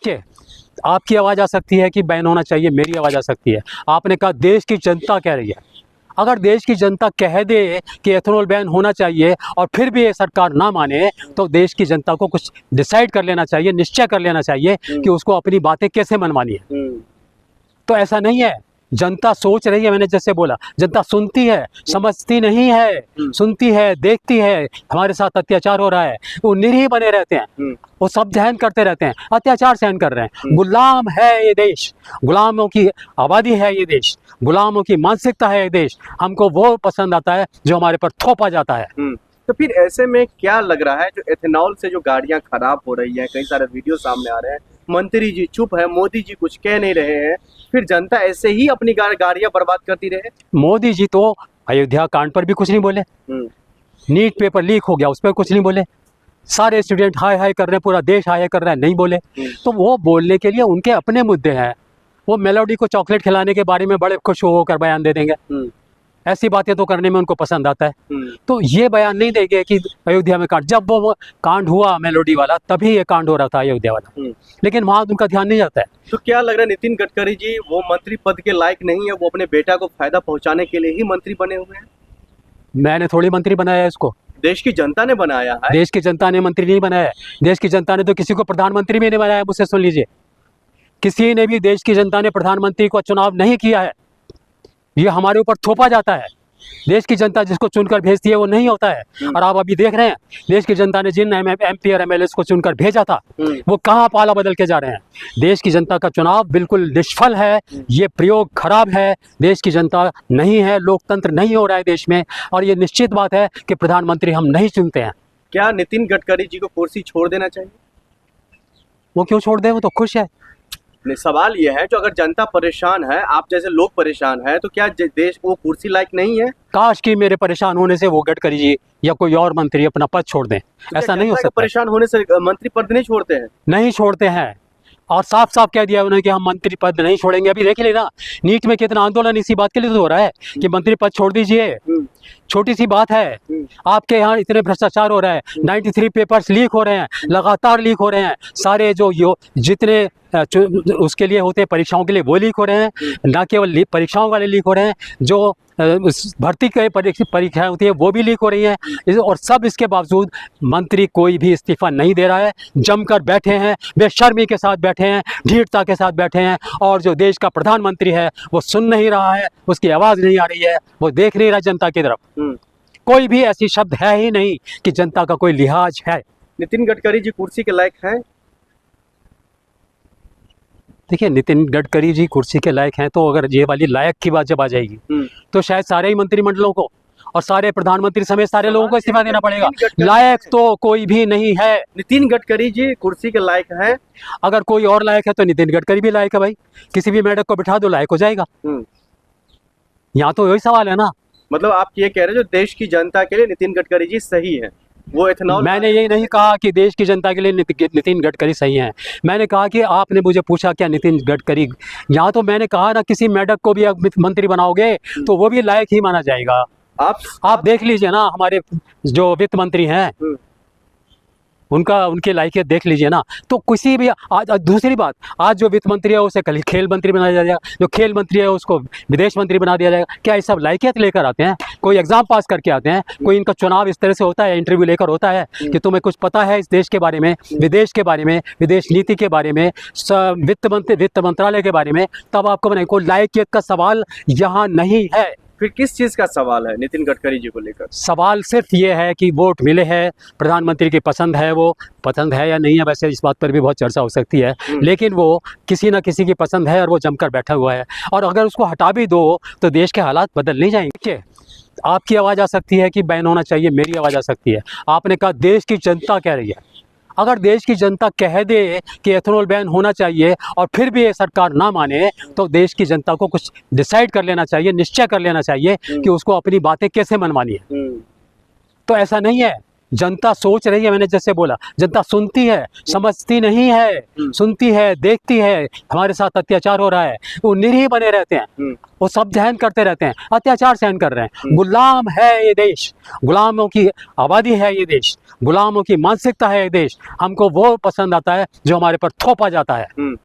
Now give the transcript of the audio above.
देखिए, आपकी आवाज़ आ सकती है कि बैन होना चाहिए, मेरी आवाज़ आ सकती है। आपने कहा देश की जनता कह रही है। अगर देश की जनता कह दे कि एथेनॉल बैन होना चाहिए और फिर भी ये सरकार ना माने, तो देश की जनता को कुछ डिसाइड कर लेना चाहिए, निश्चय कर लेना चाहिए कि उसको अपनी बातें कैसे मनवानी है। तो ऐसा नहीं है, जनता सोच रही है। मैंने जैसे बोला, जनता सुनती है, समझती नहीं है, सुनती है, देखती है हमारे साथ अत्याचार हो रहा है, वो निरीह बने रहते हैं, वो सब सहन करते रहते हैं, अत्याचार सहन कर रहे हैं। गुलाम है ये देश, गुलामों की आबादी है ये देश, गुलामों की मानसिकता है ये देश। हमको वो पसंद आता है जो हमारे पर थोपा जाता है। तो फिर ऐसे में क्या लग रहा है, जो एथेनॉल से जो गाड़ियां खराब हो रही हैं, कई सारे वीडियो सामने आ रहे हैं, मंत्री जी चुप है, मोदी जी कुछ कह नहीं रहे हैं, फिर जनता ऐसे ही अपनी गाड़ियां बर्बाद करती रहे? मोदी जी तो अयोध्या कांड पर भी कुछ नहीं बोले, नीट पेपर लीक हो गया उस पर कुछ नहीं बोले, सारे स्टूडेंट हाय हाय कर रहे हैं, पूरा देश हाय हाय कर रहा है, नहीं बोले। तो वो बोलने के लिए उनके अपने मुद्दे हैं। वो मेलोडी को चॉकलेट खिलाने के बारे में बड़े खुश होकर बयान दे देंगे, ऐसी बातें तो करने में उनको पसंद आता है। तो ये बयान नहीं देंगे कि अयोध्या में कांड, जब वो कांड हुआ मेलोडी वाला तभी ये कांड हो रहा था अयोध्या वाला, लेकिन वहां उनका ध्यान नहीं जाता है। तो क्या लग रहा है नितिन गडकरी जी वो मंत्री पद के लायक नहीं है, वो अपने बेटा को फायदा पहुंचाने के लिए ही मंत्री बने हुए हैं? मैंने थोड़ी मंत्री बनाया है इसको, देश की जनता ने बनाया है। देश की जनता ने मंत्री नहीं बनाया है। देश की जनता ने तो किसी को प्रधानमंत्री भी नहीं बनाया, मुझसे सुन लीजिए। किसी ने भी देश की जनता ने प्रधानमंत्री को चुनाव नहीं किया है, ये हमारे ऊपर थोपा जाता है। देश की जनता जिसको चुनकर भेजती है वो नहीं होता है। और आप अभी देख रहे हैं देश की जनता ने जिन MP और MLA को चुनकर भेजा था वो कहाँ पाला बदल के जा रहे हैं। देश की जनता का चुनाव बिल्कुल निष्फल है, ये प्रयोग खराब है। देश की जनता नहीं है, लोकतंत्र नहीं हो रहा है देश में, और ये निश्चित बात है कि प्रधानमंत्री हम नहीं चुनते हैं। क्या नितिन गडकरी जी को कुर्सी छोड़ देना चाहिए? वो क्यों छोड़ दे, वो तो खुश है। सवाल ये है, जो अगर जनता परेशान है, आप जैसे लोग परेशान है, तो क्या देश वो कुर्सी लायक नहीं है? काश कि मेरे परेशान होने से वो गडकरी जी या कोई और मंत्री अपना पद छोड़ दें। तो ऐसा नहीं हो सकता। परेशान होने से मंत्री पद नहीं छोड़ते हैं? नहीं छोड़ते हैं, और साफ साफ कह दिया उन्होंने कि हम मंत्री पद नहीं छोड़ेंगे। अभी देख लेना नीट में कितना आंदोलन इसी बात के लिए तो हो रहा है कि मंत्री पद छोड़ दीजिए। छोटी सी बात है, आपके यहाँ इतने भ्रष्टाचार हो रहा है, 93 पेपर्स लीक हो रहे हैं, लगातार लीक हो रहे हैं, सारे जो जितने उसके लिए होते हैं परीक्षाओं के लिए वो लीक हो रहे हैं, ना केवल परीक्षाओं वाले लीक हो रहे हैं, जो भर्ती के परीक्षाएं होती है वो भी लीक हो रही हैं। और सब इसके बावजूद मंत्री कोई भी इस्तीफा नहीं दे रहा है, जमकर बैठे हैं, बेशर्मी के साथ बैठे हैं, ढीठता के साथ बैठे हैं। और जो देश का प्रधानमंत्री है वो सुन नहीं रहा है, उसकी आवाज़ नहीं आ रही है, वो देख नहीं रहा जनता की तरफ। कोई भी ऐसी शब्द है ही नहीं कि जनता का कोई लिहाज है। नितिन गडकरी जी कुर्सी के लायक हैं? देखिए, नितिन गडकरी जी कुर्सी के लायक हैं, तो अगर ये वाली लायक की बात जब आ जाएगी तो शायद सारे ही मंत्रिमंडलों को और सारे प्रधानमंत्री समेत सारे लोगों को इस्तीफा देना पड़ेगा। लायक तो कोई भी नहीं है। नितिन गडकरी जी कुर्सी के लायक है? अगर कोई और लायक है तो नितिन गडकरी भी लायक है भाई। किसी भी मेढक को बिठा दो, लायक हो जाएगा। यहाँ तो वही सवाल है ना। मतलब आप ये कह रहे हो जो देश की जनता के लिए नितिन गडकरी जी सही है, वो एथेनॉल? मैंने यही नहीं कहा कि देश की जनता के लिए नितिन गडकरी सही हैं। मैंने कहा कि आपने मुझे पूछा क्या नितिन गडकरी, यहाँ तो मैंने कहा ना किसी मेढक को भी मंत्री बनाओगे तो वो भी लायक ही माना जाएगा। आप देख लीजिए ना, हमारे जो वित्त मंत्री हैं उनकी लायकियत देख लीजिए ना। तो किसी भी आज दूसरी बात, आज जो वित्त मंत्री है उसे कल खेल मंत्री बना दिया जाएगा, जो खेल मंत्री है उसको विदेश मंत्री बना दिया जाएगा। क्या ये सब लायकियत लेकर आते हैं? कोई एग्जाम पास करके आते हैं? कोई इनका चुनाव इस तरह से होता है, इंटरव्यू लेकर होता है कि तुम्हें कुछ पता है इस देश के बारे में, विदेश के बारे में, विदेश नीति के बारे में, वित्त मंत्रालय के बारे में, तब आपको बनाए? कोई लायकियत का सवाल यहाँ नहीं है। फिर किस चीज का सवाल है नितिन गडकरी जी को लेकर? सवाल सिर्फ ये है कि वोट मिले हैं, प्रधानमंत्री की पसंद है, वो पसंद है या नहीं है, वैसे इस बात पर भी बहुत चर्चा हो सकती है, लेकिन वो किसी ना किसी की पसंद है और वो जमकर बैठा हुआ है। और अगर उसको हटा भी दो तो देश के हालात बदल नहीं जाएंगे। आपकी आवाज़ आ सकती है कि बैन होना चाहिए, मेरी आवाज़ आ सकती है। आपने कहा देश की जनता कह रही है। अगर देश की जनता कह दे कि एथेनॉल बैन होना चाहिए और फिर भी ये सरकार ना माने, तो देश की जनता को कुछ डिसाइड कर लेना चाहिए, निश्चय कर लेना चाहिए कि उसको अपनी बातें कैसे मनवानी है। तो ऐसा नहीं है, जनता सोच रही है, मैंने जैसे बोला जनता सुनती है, समझती नहीं है, सुनती है, देखती है हमारे साथ अत्याचार हो रहा है, वो निरीह बने रहते हैं, वो सब सहन करते रहते हैं, अत्याचार सहन कर रहे हैं। गुलाम है ये देश, गुलामों की आबादी है ये देश, गुलामों की मानसिकता है ये देश। हमको वो पसंद आता है जो हमारे पर थोपा जाता है।